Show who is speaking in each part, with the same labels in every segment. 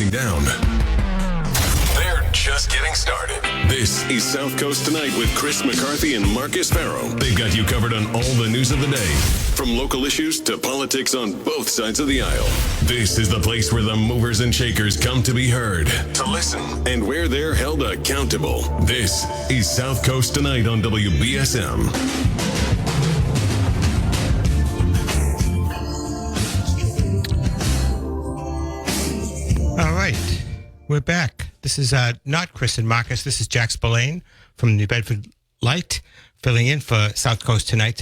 Speaker 1: slowing down. They're just getting started. This is South Coast Tonight with Chris McCarthy and Marcus Farrow. They've got you covered on all the news of the day, from local issues to politics on both sides of the aisle. This is the place where the movers and shakers come to be heard, to listen, and where they're held accountable. This is South Coast Tonight on WBSM.
Speaker 2: All right, we're back. This is not Chris and Marcus. This is Jack Spillane from New Bedford Light, filling in for South Coast tonight.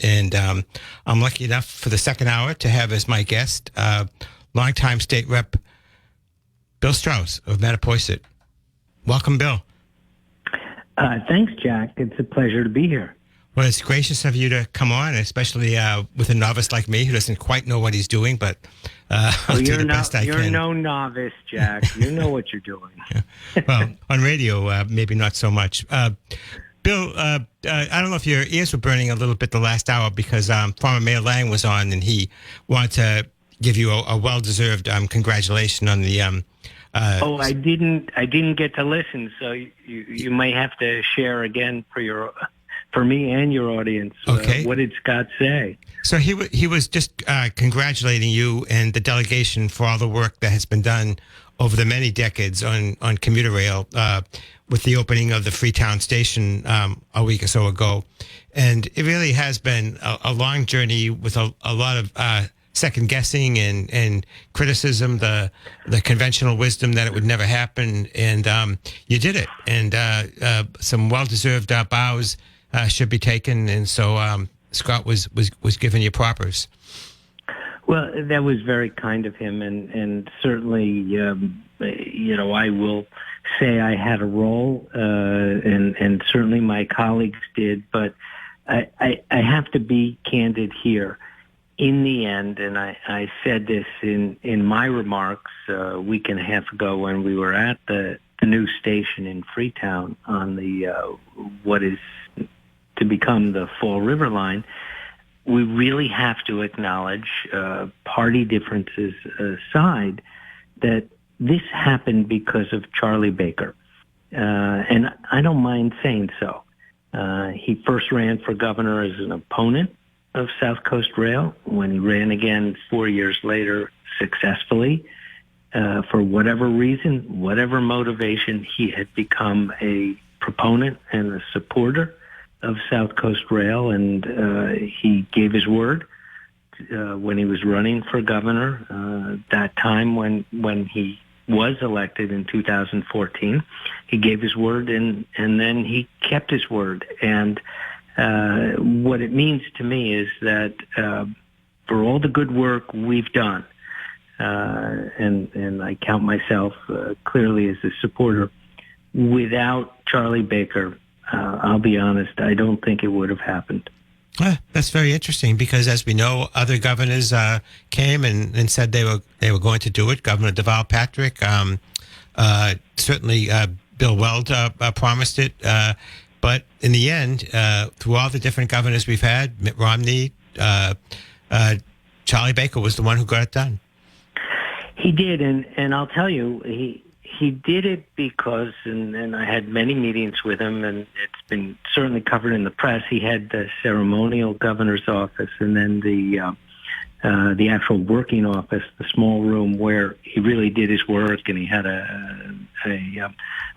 Speaker 2: And I'm lucky enough for the second hour to have as my guest longtime state rep Bill Straus of Mattapoisett. Welcome, Bill.
Speaker 3: Thanks, Jack. It's a pleasure to be here.
Speaker 2: Well, it's gracious of you to come on, especially with a novice like me who doesn't quite know what he's doing, but I'll do the best I can.
Speaker 3: You're no novice, Jack. You know what you're doing.
Speaker 2: Yeah. Well, on radio, maybe not so much. Bill, I don't know if your ears were burning a little bit the last hour because former Mayor Lang was on, and he wanted to give you a well-deserved congratulations on the...
Speaker 3: I didn't get to listen, so you may have to share again for me and your audience.
Speaker 2: Okay.
Speaker 3: What did Scott say?
Speaker 2: So he was just congratulating you and the delegation for all the work that has been done over the many decades on commuter rail with the opening of the Freetown station a week or so ago. And it really has been a long journey with a lot of second guessing and criticism, the conventional wisdom that it would never happen. And you did it. And some well-deserved bows should be taken. And so Scott was giving you propers.
Speaker 3: Well, that was very kind of him, and certainly, I will say I had a role, and certainly my colleagues did, but I have to be candid here. In the end, and I said this in my remarks a week and a half ago when we were at the new station in Freetown on the what is to become the Fall River Line, we really have to acknowledge, party differences aside, that this happened because of Charlie Baker. And I don't mind saying so. He first ran for governor as an opponent of SouthCoast Rail. When he ran again 4 years later successfully, for whatever reason, whatever motivation, he had become a proponent and a supporter of SouthCoast Rail, and he gave his word when he was running for governor. That time when he was elected in 2014, he gave his word, and then he kept his word. And what it means to me is that for all the good work we've done, and I count myself clearly as a supporter, without Charlie Baker, I'll be honest, I don't think it would have happened.
Speaker 2: That's very interesting because, as we know, other governors came and said they were going to do it. Governor Deval Patrick, certainly Bill Weld promised it. But in the end, through all the different governors we've had, Mitt Romney, Charlie Baker was the one who got it done.
Speaker 3: He did, and I'll tell you, he did it because, and I had many meetings with him, and it's been certainly covered in the press. He had the ceremonial governor's office, and then the actual working office, the small room where he really did his work, and he had a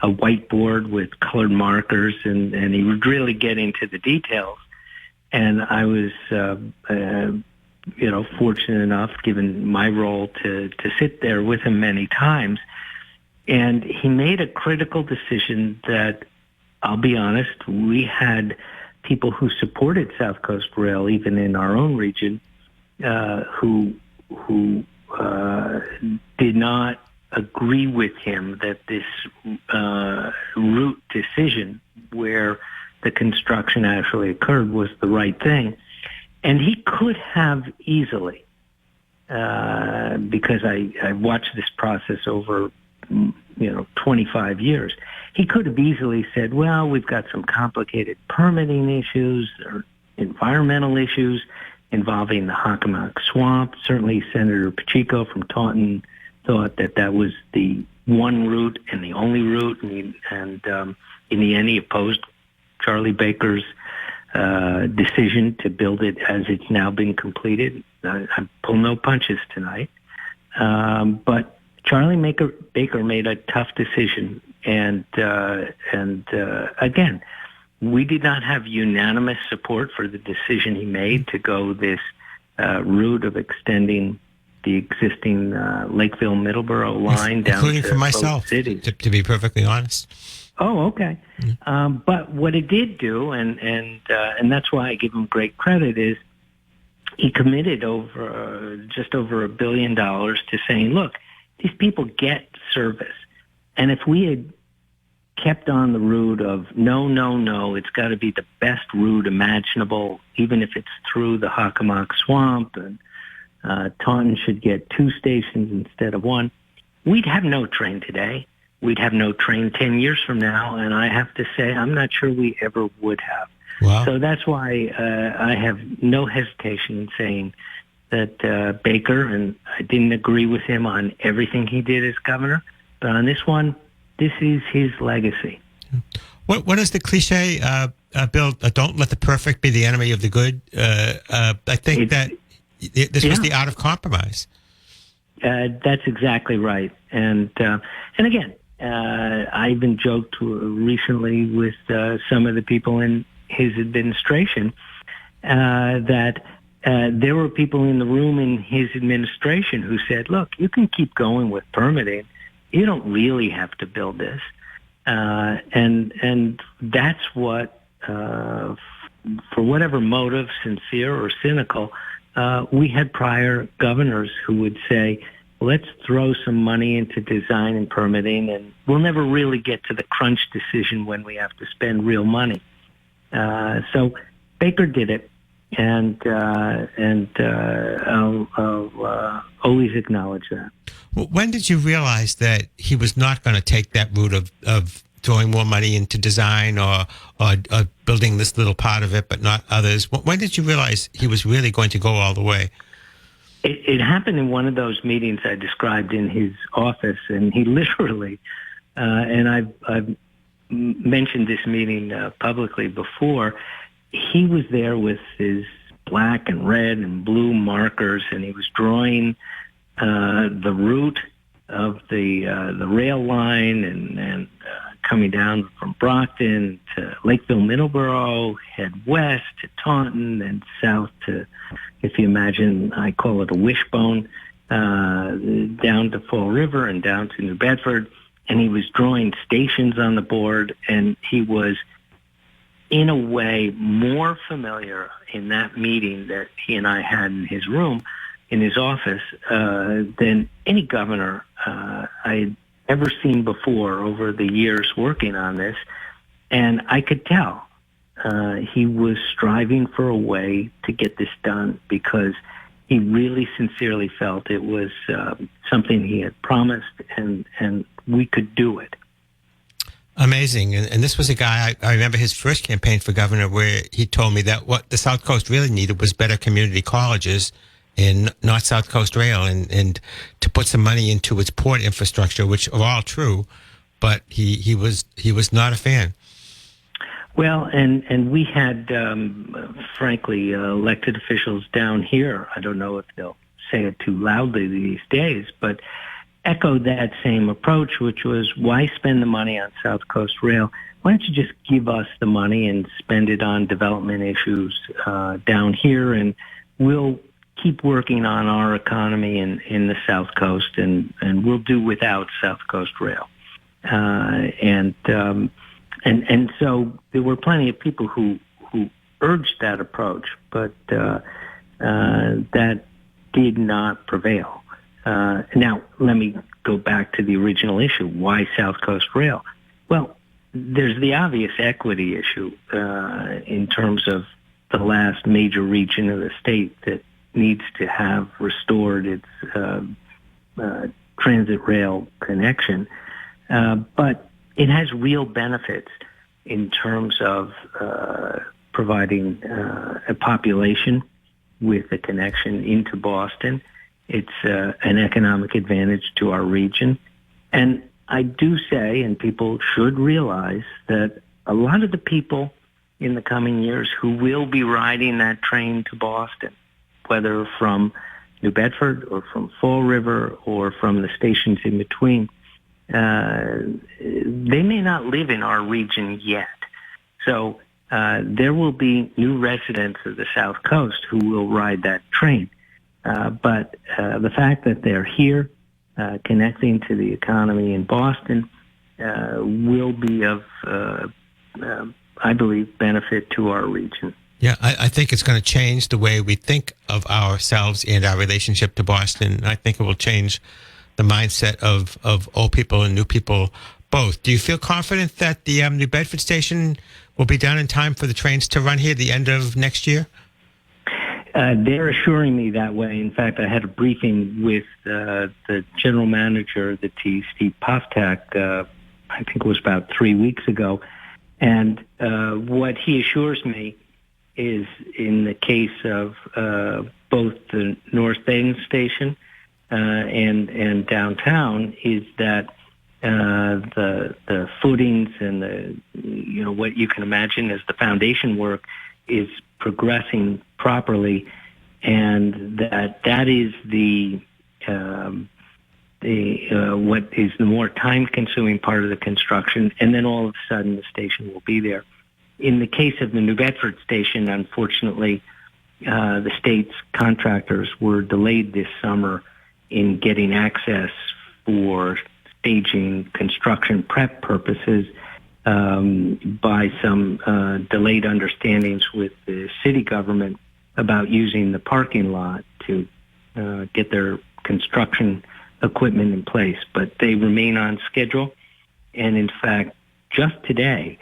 Speaker 3: whiteboard with colored markers, and he would really get into the details. And I was, fortunate enough, given my role, to sit there with him many times. And he made a critical decision that, I'll be honest, we had people who supported SouthCoast Rail, even in our own region, who did not agree with him that this route decision where the construction actually occurred was the right thing. And he could have easily, because I watched this process over 25 years, he could have easily said, well, we've got some complicated permitting issues or environmental issues involving the Hockomock Swamp. Certainly Senator Pacheco from Taunton thought that that was the one route and the only route, and in the end, he opposed Charlie Baker's decision to build it as it's now been completed. I pull no punches tonight, but Charlie Baker made a tough decision, and again, we did not have unanimous support for the decision he made to go this route of extending the existing Lakeville-Middleborough line down
Speaker 2: including
Speaker 3: to
Speaker 2: for myself,
Speaker 3: both cities.
Speaker 2: to be perfectly honest.
Speaker 3: Oh, okay. But what it did do, and that's why I give him great credit, is he committed just over $1 billion to saying, look, these people get service. And if we had kept on the route of no, it's got to be the best route imaginable, even if it's through the Hockomock Swamp, and Taunton should get 2 stations instead of 1, we'd have no train today. We'd have no train 10 years from now, and I have to say I'm not sure we ever would have.
Speaker 2: Wow.
Speaker 3: So that's why I have no hesitation in saying that Baker, and I didn't agree with him on everything he did as governor, but on this one, this is his legacy.
Speaker 2: What is the cliche, Bill? Don't let the perfect be the enemy of the good. I think that this was the art of compromise.
Speaker 3: That's exactly right. And again, I even joked recently with some of the people in his administration that there were people in the room in his administration who said, look, you can keep going with permitting. You don't really have to build this. And that's what, for whatever motive, sincere or cynical, we had prior governors who would say, let's throw some money into design and permitting, and we'll never really get to the crunch decision when we have to spend real money. So Baker did it, and I'll always acknowledge that.
Speaker 2: Well, when did you realize that he was not going to take that route of throwing more money into design or building this little part of it, but not others? When did you realize he was really going to go all the way?
Speaker 3: It happened in one of those meetings I described in his office, and he literally, and I've mentioned this meeting publicly before, he was there with his black and red and blue markers, and he was drawing the route of the rail line and coming down from Brockton to Lakeville-Middleborough, head west to Taunton, and south to, if you imagine, I call it a wishbone, down to Fall River and down to New Bedford. And he was drawing stations on the board, and he was, in a way, more familiar in that meeting that he and I had in his room, in his office, than any governor I had ever seen before over the years working on this. And I could tell he was striving for a way to get this done, because he really sincerely felt it was something he had promised, and we could do it.
Speaker 2: Amazing. And this was a guy, I remember his first campaign for governor, where he told me that what the South Coast really needed was better community colleges and not SouthCoast Rail, and to put some money into its port infrastructure, which are all true, but he was not a fan.
Speaker 3: Well, and we had, frankly, elected officials down here, I don't know if they'll say it too loudly these days, but echoed that same approach, which was, why spend the money on SouthCoast Rail? Why don't you just give us the money and spend it on development issues down here, and we'll keep working on our economy in the South Coast, and we'll do without SouthCoast Rail. And so there were plenty of people who urged that approach, but that did not prevail. Now, let me go back to the original issue. Why SouthCoast Rail? Well, there's the obvious equity issue in terms of the last major region of the state that needs to have restored its transit rail connection. But it has real benefits in terms of providing a population with a connection into Boston. It's an economic advantage to our region. And I do say, and people should realize, that a lot of the people in the coming years who will be riding that train to Boston, whether from New Bedford or from Fall River or from the stations in between, they may not live in our region yet. So there will be new residents of the South Coast who will ride that train. But the fact that they're here, connecting to the economy in Boston, will be of, I believe, benefit to our region.
Speaker 2: Yeah, I think it's going to change the way we think of ourselves and our relationship to Boston. I think it will change the mindset of old people and new people both. Do you feel confident that the New Bedford station will be done in time for the trains to run here at the end of next year?
Speaker 3: They're assuring me that way. In fact, I had a briefing with the general manager of the T, Steve Poftak, I think it was about 3 weeks ago. And what he assures me is, in the case of both the North End station and downtown, is that the footings and the what you can imagine as the foundation work is progressing properly, and that is what is the more time-consuming part of the construction, and then all of a sudden the station will be there. In the case of the New Bedford station, unfortunately, the state's contractors were delayed this summer in getting access for staging construction prep purposes by some delayed understandings with the city government about using the parking lot to get their construction equipment in place. But they remain on schedule. And in fact, just today,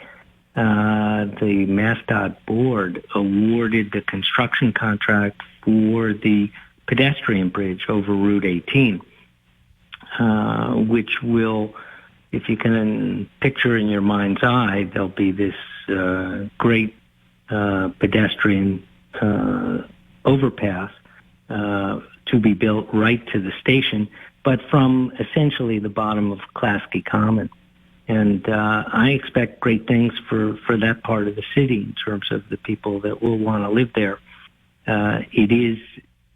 Speaker 3: the MassDOT board awarded the construction contract for the pedestrian bridge over Route 18, which will, if you can picture in your mind's eye, there'll be this great pedestrian overpass to be built right to the station, but from essentially the bottom of Klasky Common. And I expect great things for that part of the city in terms of the people that will want to live there. It is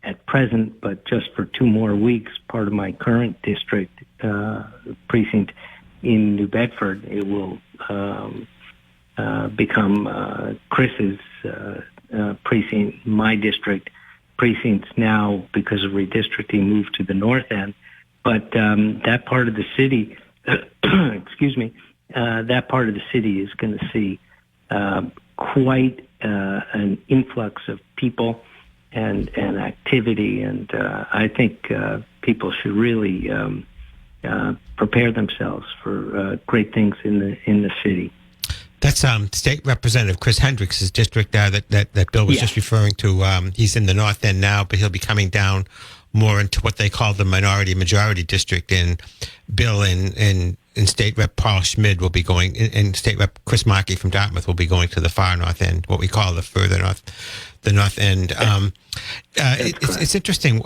Speaker 3: at present, but just for 2 more weeks, part of my current district precinct in New Bedford. It will become Chris's precinct, my district. Precincts now, because of redistricting, moved to the north end. But that part of the city, excuse me, that part of the city is going to see quite an influx of people and activity, and I think people should really prepare themselves for great things in the city.
Speaker 2: That's State Representative Chris Hendricks' district that Bill was just referring to. He's in the north end now, but he'll be coming down more into what they call the minority-majority district. And Bill and State Rep Paul Schmid will be going, and State Rep Chris Markey from Dartmouth will be going to the far north end, what we call the further north, the north end. It's interesting.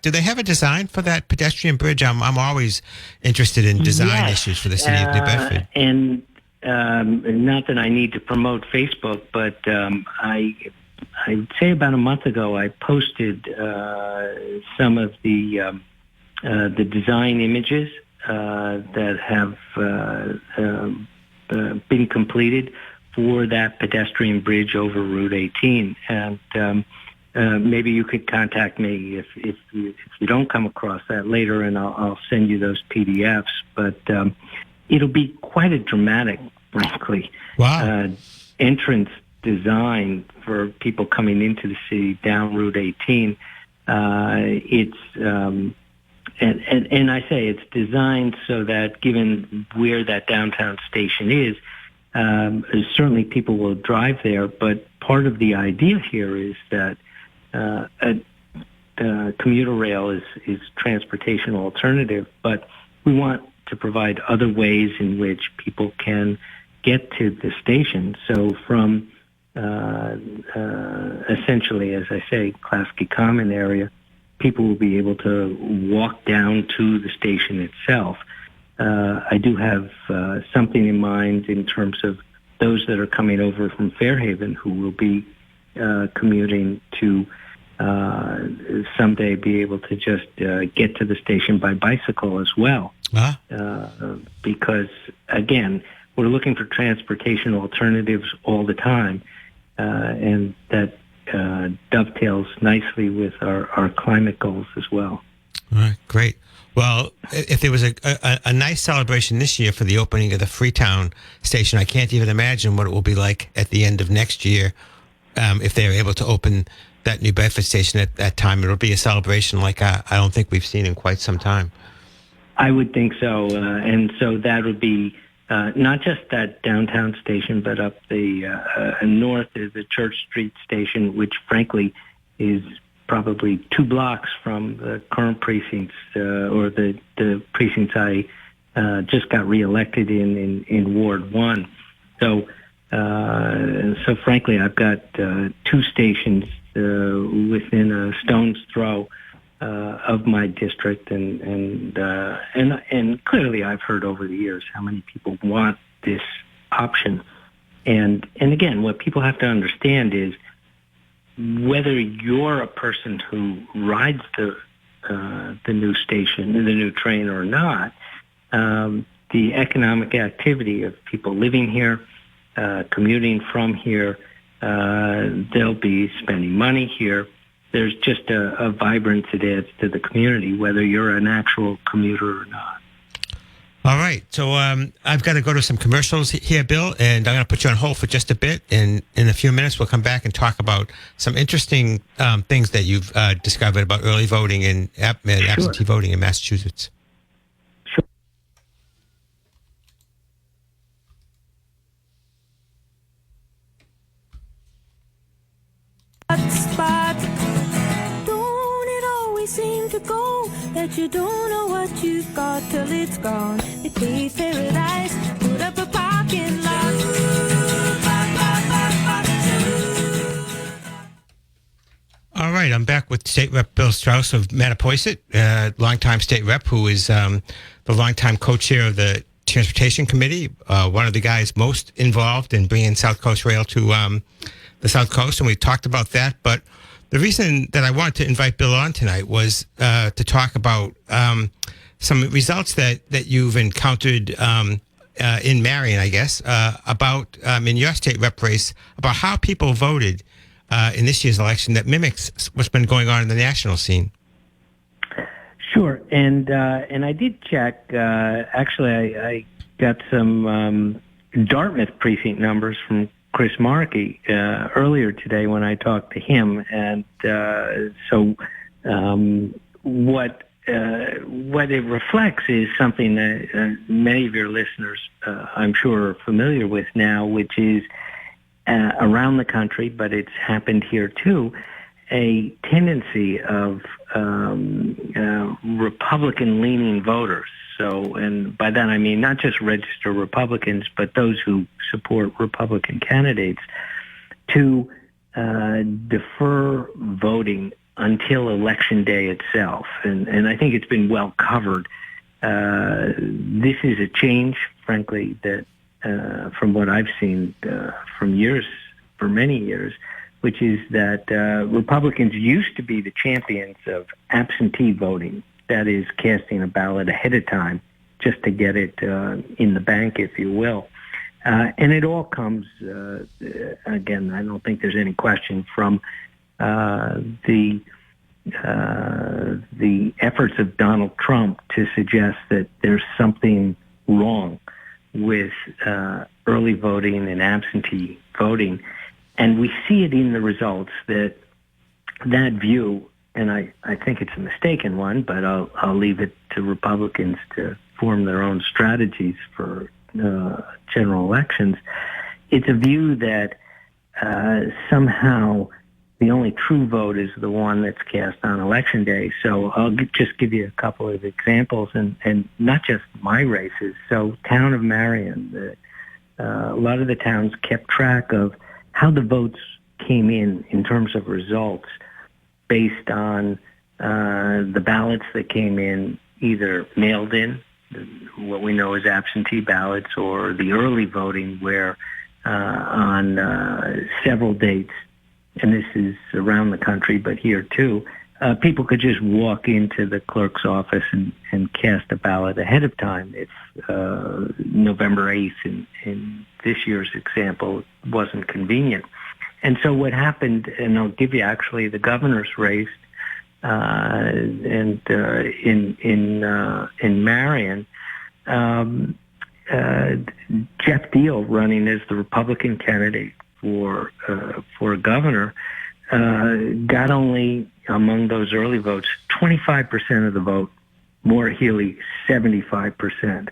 Speaker 2: Do they have a design for that pedestrian bridge? I'm always interested in design issues for the city of New Bedford.
Speaker 3: And not that I need to promote Facebook, but I'd say about a month ago I posted some of the design images that have been completed for that pedestrian bridge over Route 18, and maybe you could contact me if you don't come across that later, and I'll send you those PDFs. But it'll be quite a dramatic, frankly, entrance design for people coming into the city down Route 18. It's and I say it's designed so that, given where that downtown station is, certainly people will drive there. But part of the idea here is that commuter rail is transportation alternative, but we want to provide other ways in which people can get to the station. So from essentially, as I say, Klasky Common area, people will be able to walk down to the station itself. I do have something in mind in terms of those that are coming over from Fairhaven who will be commuting to someday be able to just get to the station by bicycle as well. Because, again, we're looking for transportation alternatives all the time, and that dovetails nicely with our climate goals as well.
Speaker 2: All right, great. Well, if there was a nice celebration this year for the opening of the Freetown station, I can't even imagine what it will be like at the end of next year if they are able to open that New Bedford station at that time. It'll be a celebration like I don't think we've seen in quite some time.
Speaker 3: I would think so. And so that would be not just that downtown station, but up the north is the Church Street station, which frankly is probably 2 blocks from the current precincts or the precincts I just got reelected in Ward 1. So frankly, I've got 2 stations within a stone's throw of my district, and clearly I've heard over the years how many people want this option. And again, what people have to understand is whether you're a person who rides the new station, the new train or not, the economic activity of people living here, commuting from here, they'll be spending money here. There's just a vibrance it adds to the community, whether you're an actual commuter or not.
Speaker 2: All right. So I've got to go to some commercials here, Bill, and I'm going to put you on hold for just a bit. And in a few minutes, we'll come back and talk about some interesting things that you've discovered about early voting and absentee voting in Massachusetts.
Speaker 3: Sure.
Speaker 4: Don't it always seem to go that you don't know what you've got till it's gone? They paved paradise, put up a parking lot.
Speaker 2: All right, I'm back with State Rep Bill Straus of Mattapoisett, longtime state rep who is the longtime co-chair of the Transportation Committee, one of the guys most involved in bringing SouthCoast Rail to the South Coast, and we talked about that. But the reason that I wanted to invite Bill on tonight was to talk about some results that you've encountered in Marion, I guess, about in your state rep race, about how people voted in this year's election that mimics what's been going on in the national scene.
Speaker 3: Sure, and I did check. Actually, I got some Dartmouth precinct numbers from Chris Markey earlier today when I talked to him, and so what it reflects is something that many of your listeners, I'm sure, are familiar with now, which is around the country, but it's happened here too, a tendency of Republican-leaning voters. So, and by that I mean not just registered Republicans, but those who support Republican candidates, to defer voting until Election Day itself. And I think it's been well covered. This is a change, frankly, that from what I've seen for many years, which is that Republicans used to be the champions of absentee voting. That is, casting a ballot ahead of time just to get it in the bank, if you will. And it all comes, again, I don't think there's any question, from the efforts of Donald Trump to suggest that there's something wrong with early voting and absentee voting. And we see it in the results that view, and I think it's a mistaken one, but I'll leave it to Republicans to form their own strategies for general elections. It's a view that somehow the only true vote is the one that's cast on Election Day. So I'll just give you a couple of examples, and not just my races. So town of Marion, a lot of the towns kept track of how the votes came in terms of results based on the ballots that came in either mailed in, what we know as absentee ballots, or the early voting where on several dates, and this is around the country, but here too, people could just walk into the clerk's office and cast a ballot ahead of time if November 8th in this year's example wasn't convenient. And so what happened, and I'll give you actually the governor's race, and in Marion, Jeff Deal, running as the Republican candidate for governor, got only, among those early votes, 25% of the vote. Maura Healey, 75%.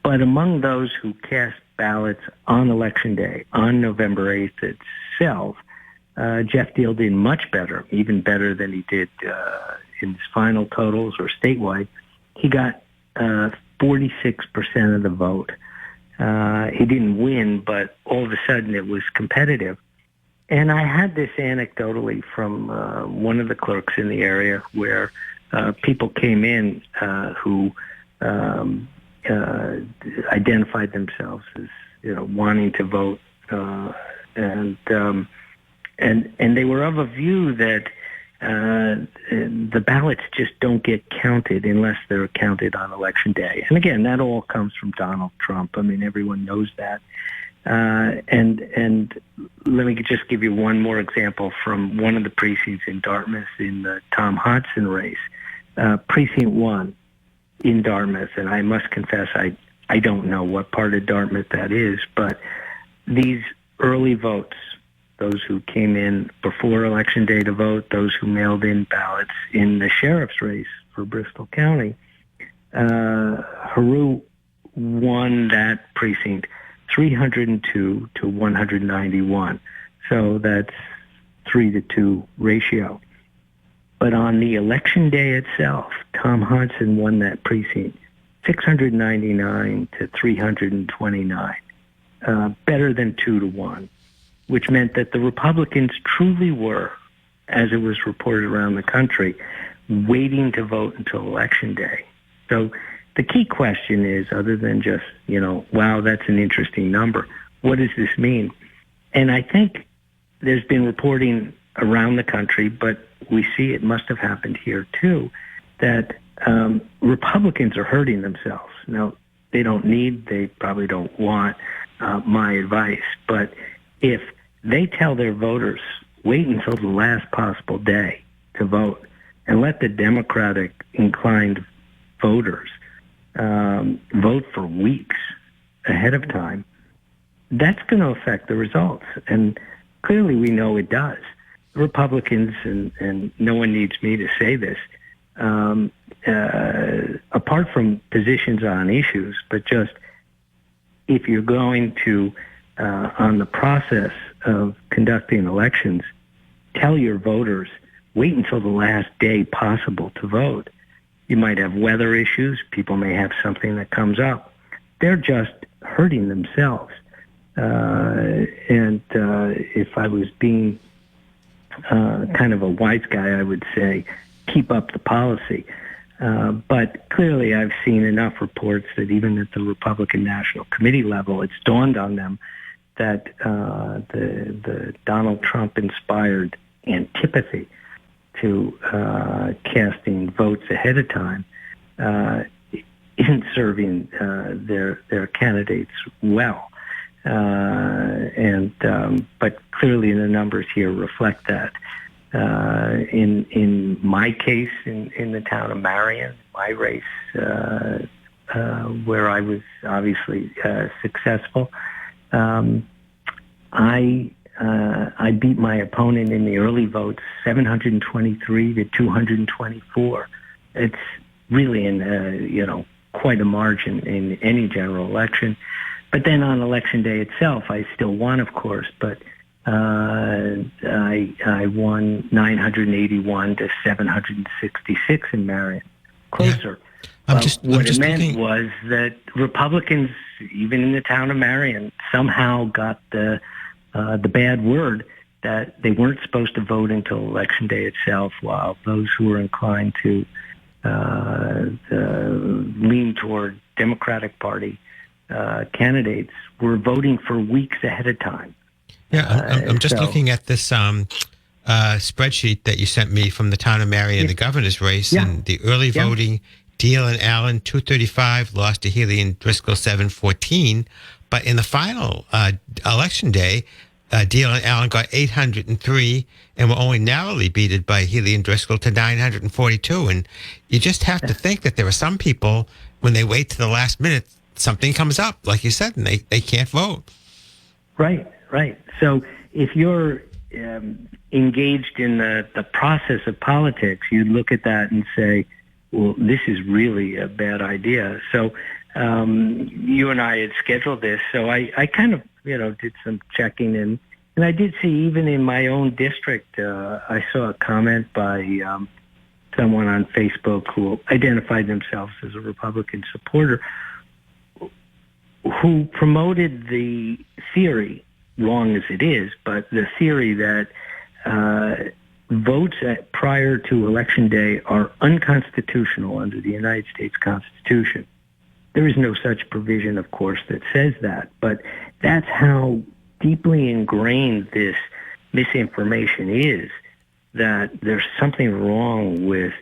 Speaker 3: But among those who cast ballots on Election Day, on November 8th itself, Jeff Deal did much better, even better than he did in his final totals or statewide. He got 46% of the vote. He didn't win, but all of a sudden it was competitive. And I had this anecdotally from one of the clerks in the area where people came in who identified themselves as, wanting to vote, and they were of a view that the ballots just don't get counted unless they're counted on Election Day. And again, that all comes from Donald Trump. I mean, everyone knows that. And let me just give you one more example from one of the precincts in Dartmouth in the Tom Hodson race. Precinct 1 in Dartmouth, and I must confess I don't know what part of Dartmouth that is, but these early votes, those who came in before Election Day to vote, those who mailed in ballots in the sheriff's race for Bristol County, Heroux won that precinct 302 to 191. So that's 3-2 ratio. But on the Election Day itself, Tom Hodson won that precinct 699 to 329, better than 2-1. Which meant that the Republicans truly were, as it was reported around the country, waiting to vote until Election Day. So the key question is, other than just, wow, that's an interesting number, what does this mean? And I think there's been reporting around the country, but we see it must have happened here too, that Republicans are hurting themselves. Now, they probably don't want my advice, but if they tell their voters, wait until the last possible day to vote and let the Democratic-inclined voters vote for weeks ahead of time, that's going to affect the results. And clearly we know it does. Republicans, and no one needs me to say this, apart from positions on issues, but just if you're going to on the process of conducting elections, tell your voters, wait until the last day possible to vote. You might have weather issues. People may have something that comes up. They're just hurting themselves. And if I was being kind of a wise guy, I would say, keep up the policy. But clearly I've seen enough reports that even at the Republican National Committee level, it's dawned on them that the Donald Trump-inspired antipathy to casting votes ahead of time isn't serving their candidates well. But clearly the numbers here reflect that. In my case, in the town of Marion, my race, where I was obviously successful, I beat my opponent in the early votes 723 to 224. It's really in quite a margin in any general election. But then on Election Day itself, I still won, of course, but I won 981 to 766 in Marion. Closer.
Speaker 2: Yeah.
Speaker 3: What it meant was that Republicans, even in the town of Marion, somehow got the bad word that they weren't supposed to vote until Election Day itself, while those who were inclined to lean toward Democratic Party candidates were voting for weeks ahead of time.
Speaker 2: Yeah, I'm just looking at this spreadsheet that you sent me from the town of Marion, the governor's race, and the early voting, Deal and Allen 235, lost to Healy and Driscoll 714. But in the final election day, Deal and Allen got 803 and were only narrowly beaten by Healy and Driscoll to 942. And you just have to think that there are some people, when they wait to the last minute, something comes up, like you said, and they can't vote.
Speaker 3: Right. So if you're engaged in the process of politics, you look at that and say, well, this is really a bad idea. So you and I had scheduled this, so I kind of, did some checking, and I did see even in my own district, I saw a comment by someone on Facebook who identified themselves as a Republican supporter, who promoted the theory, wrong as it is, but the theory that votes prior to Election Day are unconstitutional under the United States Constitution. There is no such provision, of course, that says that, but that's how deeply ingrained this misinformation is, that there's something wrong with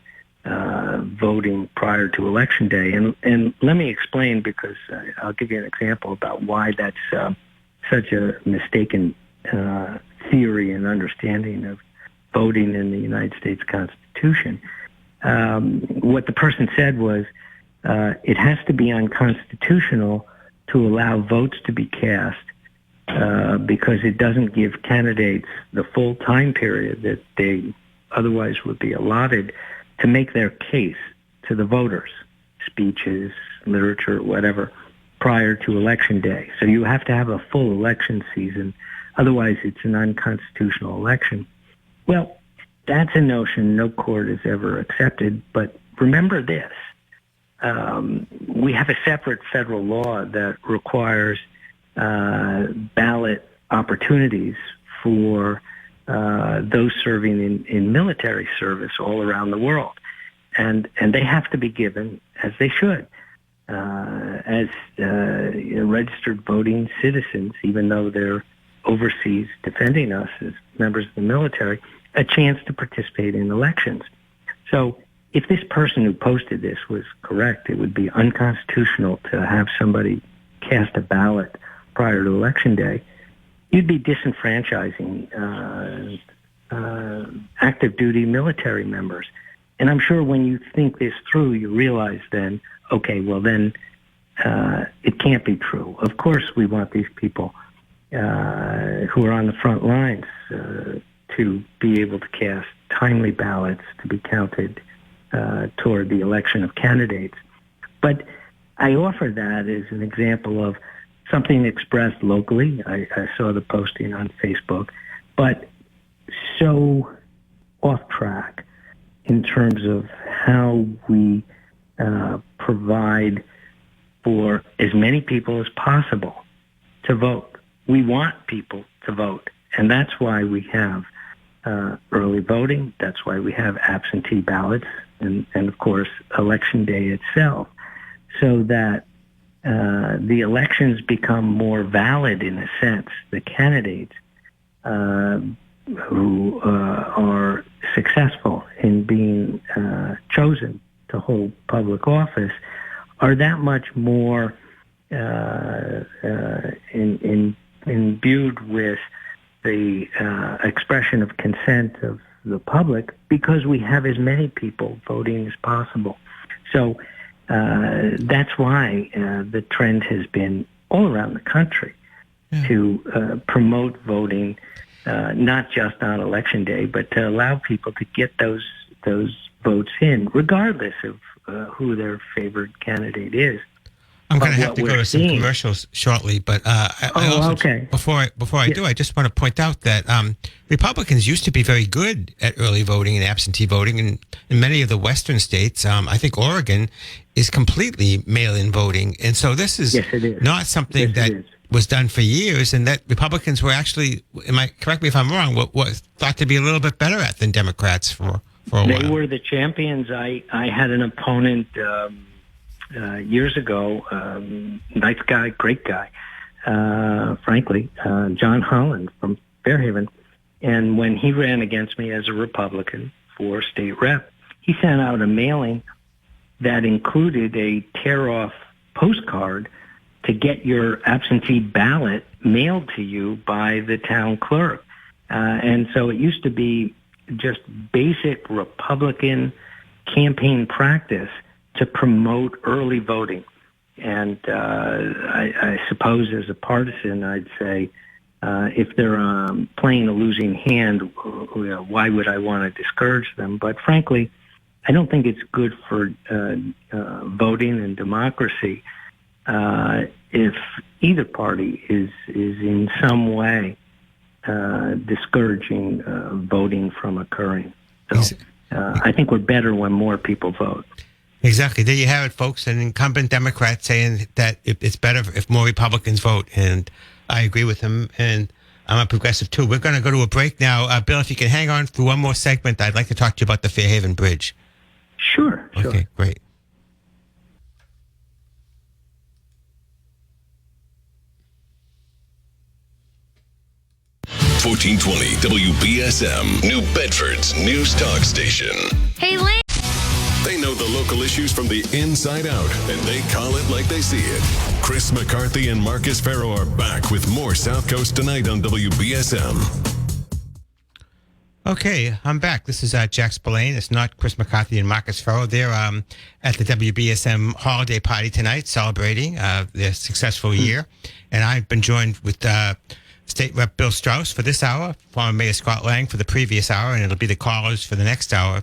Speaker 3: voting prior to Election Day. And let me explain, because I'll give you an example about why that's such a mistaken theory and understanding of voting in the United States Constitution. What the person said was, it has to be unconstitutional to allow votes to be cast because it doesn't give candidates the full time period that they otherwise would be allotted to make their case to the voters, speeches, literature, whatever, prior to Election Day. So you have to have a full election season. Otherwise, it's an unconstitutional election. Well, that's a notion no court has ever accepted, but remember this. We have a separate federal law that requires ballot opportunities for those serving in military service all around the world. And they have to be given, as they should, as registered voting citizens, even though they're overseas defending us as members of the military, a chance to participate in elections. So if this person who posted this was correct, it would be unconstitutional to have somebody cast a ballot prior to Election Day. You'd be disenfranchising active duty military members. And I'm sure when you think this through, you realize then, okay, well then it can't be true. Of course we want these people who are on the front lines to be able to cast timely ballots to be counted toward the election of candidates. But I offer that as an example of something expressed locally. I saw the posting on Facebook, but so off track in terms of how we provide for as many people as possible to vote. We want people to vote, and that's why we have early voting. That's why we have absentee ballots and of course, Election Day itself, so that the elections become more valid in a sense. The candidates who are successful in being chosen to hold public office are that much more imbued with the expression of consent of the public, because we have as many people voting as possible. So that's why the trend has been all around the country to promote voting, not just on Election Day, but to allow people to get those votes in, regardless of who their favored candidate is.
Speaker 2: I'm going to have to go to some commercials shortly, but I also,
Speaker 3: okay.
Speaker 2: Before I do, I just want to point out that Republicans used to be very good at early voting and absentee voting, and in many of the Western states, I think Oregon is completely mail-in voting, and so this is not something that was done for years, and that Republicans were actually, correct me if I'm wrong, what thought to be a little bit better at than Democrats for a while.
Speaker 3: They were the champions. I had an opponent years ago, nice guy, great guy, frankly, John Holland from Fairhaven. And when he ran against me as a Republican for state rep, he sent out a mailing that included a tear-off postcard to get your absentee ballot mailed to you by the town clerk. And so it used to be just basic Republican campaign practice to promote early voting. And I suppose as a partisan, I'd say, if they're playing a losing hand, why would I want to discourage them? But frankly, I don't think it's good for voting and democracy if either party is in some way discouraging voting from occurring. So I think we're better when more people vote.
Speaker 2: Exactly. There you have it, folks. An incumbent Democrat saying that it's better if more Republicans vote, and I agree with him, and I'm a progressive too. We're going to go to a break now. Bill, if you can hang on for one more segment, I'd like to talk to you about the Fairhaven Bridge.
Speaker 3: Sure.
Speaker 2: Okay, great.
Speaker 1: .1420 WBSM, New Bedford's News Talk Station.
Speaker 5: Hey, Lynn.
Speaker 1: They know the local issues from the inside out, and they call it like they see it. Chris McCarthy and Marcus Farrow are back with more South Coast Tonight on WBSM.
Speaker 2: Okay, I'm back. This is Jack Spillane. It's not Chris McCarthy and Marcus Farrow. They're at the WBSM holiday party tonight, celebrating their successful year. And I've been joined with State Rep Bill Straus for this hour, former Mayor Scott Lang for the previous hour, and it'll be the callers for the next hour.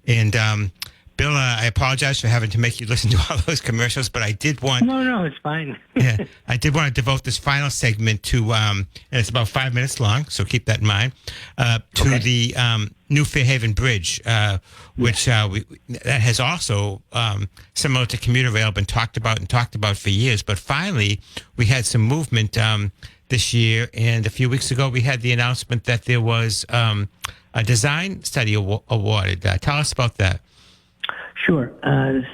Speaker 2: And Bill, I apologize for having to make you listen to all those commercials, but I did want...
Speaker 3: No, it's fine.
Speaker 2: Yeah, I did want to devote this final segment to, and it's about 5 minutes long, so keep that in mind, to the new Fairhaven Bridge, which that has also, similar to commuter rail, been talked about for years. But finally, we had some movement this year, and a few weeks ago, we had the announcement that there was a design study awarded. Tell us about that.
Speaker 3: Sure.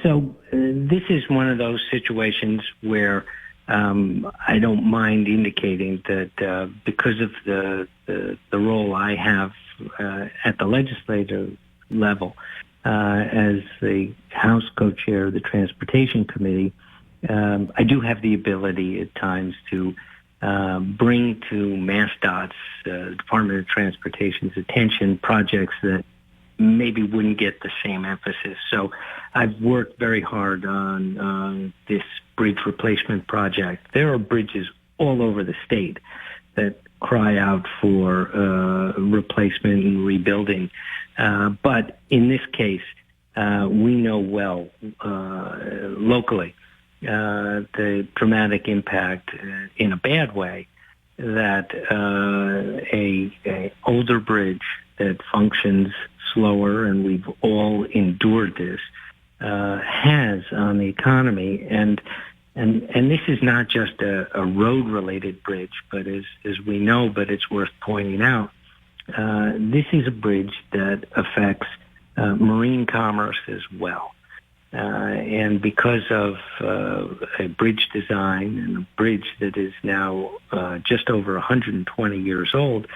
Speaker 3: So this is one of those situations where I don't mind indicating that because of the role I have at the legislative level as the House co-chair of the Transportation Committee, I do have the ability at times to bring to MassDOT's Department of Transportation's attention projects that maybe wouldn't get the same emphasis. So I've worked very hard on this bridge replacement project. There are bridges all over the state that cry out for replacement and rebuilding. But in this case, we know well locally the dramatic impact in a bad way that a older bridge that functions slower, and we've all endured this, has on the economy. And this is not just a road-related bridge, but as we know, but it's worth pointing out, this is a bridge that affects marine commerce as well. And because of a bridge design and a bridge that is now just over 120 years old,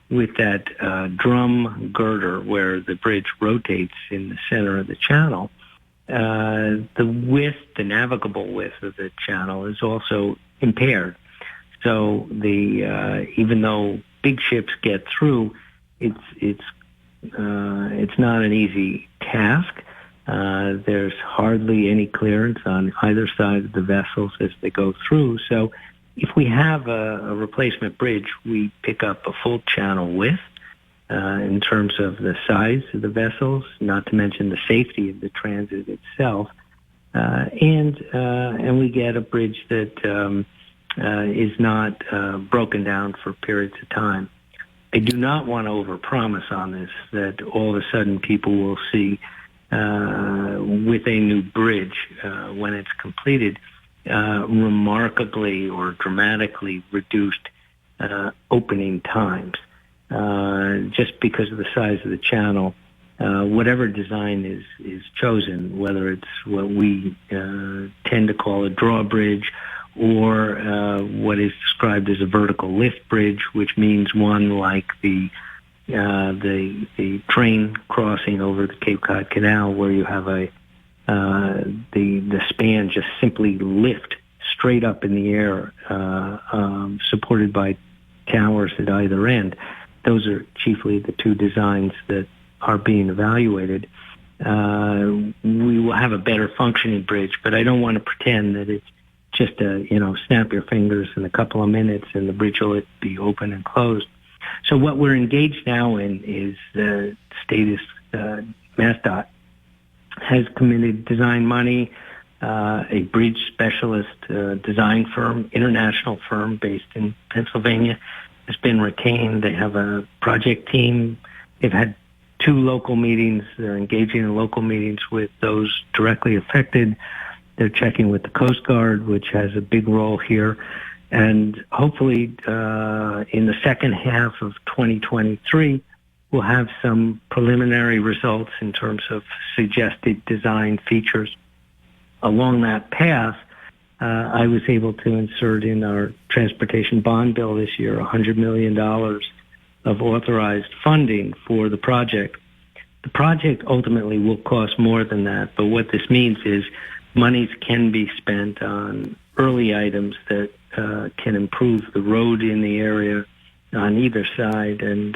Speaker 3: with that drum girder where the bridge rotates in the center of the channel, the navigable width of the channel is also impaired. So even though big ships get through, it's not an easy task. There's hardly any clearance on either side of the vessels as they go through. So if we have a replacement bridge, we pick up a full channel width in terms of the size of the vessels, not to mention the safety of the transit itself, and we get a bridge that is not broken down for periods of time. I do not want to overpromise on this, that all of a sudden people will see with a new bridge when it's completed remarkably or dramatically reduced opening times just because of the size of the channel. Whatever design is chosen, whether it's what we tend to call a drawbridge or what is described as a vertical lift bridge, which means one like the train crossing over the Cape Cod Canal, where you have the span just simply lift straight up in the air, supported by towers at either end. Those are chiefly the two designs that are being evaluated. We will have a better functioning bridge, but I don't want to pretend that it's just snap your fingers in a couple of minutes and the bridge will be open and closed. So what we're engaged now in is the status. MassDOT has committed design money. A bridge specialist design firm, international firm based in Pennsylvania, has been retained. They have a project team. They've had 2 local meetings. They're engaging in local meetings with those directly affected. They're checking with the Coast Guard, which has a big role here. And hopefully in the second half of 2023, we'll have some preliminary results in terms of suggested design features. Along that path, I was able to insert in our transportation bond bill this year $100 million of authorized funding for the project. The project ultimately will cost more than that, but what this means is monies can be spent on early items that can improve the road in the area on either side, and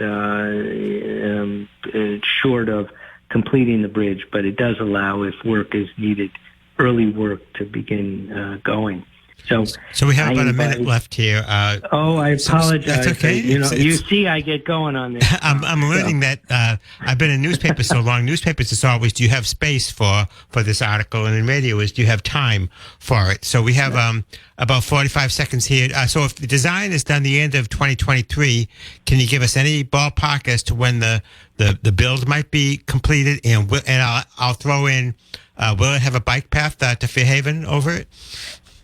Speaker 3: short of completing the bridge, but it does allow, if work is needed, early work to begin going.
Speaker 2: So we have about a minute left here.
Speaker 3: I apologize.
Speaker 2: That's okay.
Speaker 3: You see, I get going on this.
Speaker 2: I'm learning that I've been in newspapers so long. Newspapers is always, do you have space for this article? And in radio is, do you have time for it? So we have about 45 seconds here. So if the design is done the end of 2023, can you give us any ballpark as to when the build might be completed? And I'll throw in, will it have a bike path to Fairhaven over it?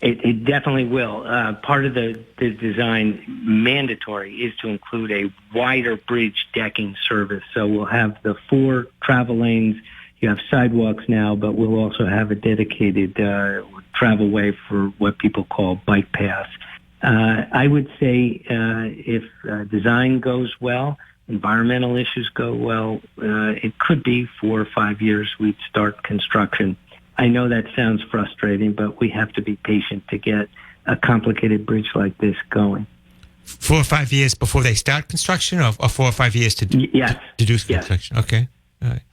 Speaker 3: It definitely will. Part of the design mandatory is to include a wider bridge decking service. So we'll have the 4 travel lanes. You have sidewalks now, but we'll also have a dedicated travel way for what people call bike paths. I would say if design goes well, environmental issues go well, it could be 4 or 5 years we'd start construction. I know that sounds frustrating, but we have to be patient to get a complicated bridge like this going.
Speaker 2: 4 or 5 years before they start construction, or 4 or 5 years to do construction? Okay. All right.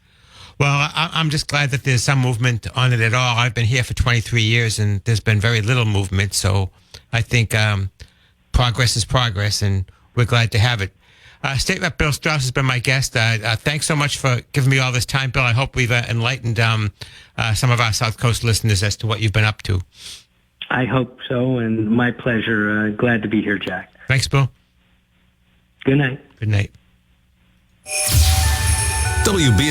Speaker 2: Well, I'm just glad that there's some movement on it at all. I've been here for 23 years, and there's been very little movement. So I think progress is progress, and we're glad to have it. State Rep Bill Straus has been my guest. Thanks so much for giving me all this time, Bill. I hope we've enlightened some of our South Coast listeners as to what you've been up to.
Speaker 3: I hope so, and my pleasure. Glad to be here, Jack.
Speaker 2: Thanks, Bill.
Speaker 3: Good night.
Speaker 2: Good night.
Speaker 1: WB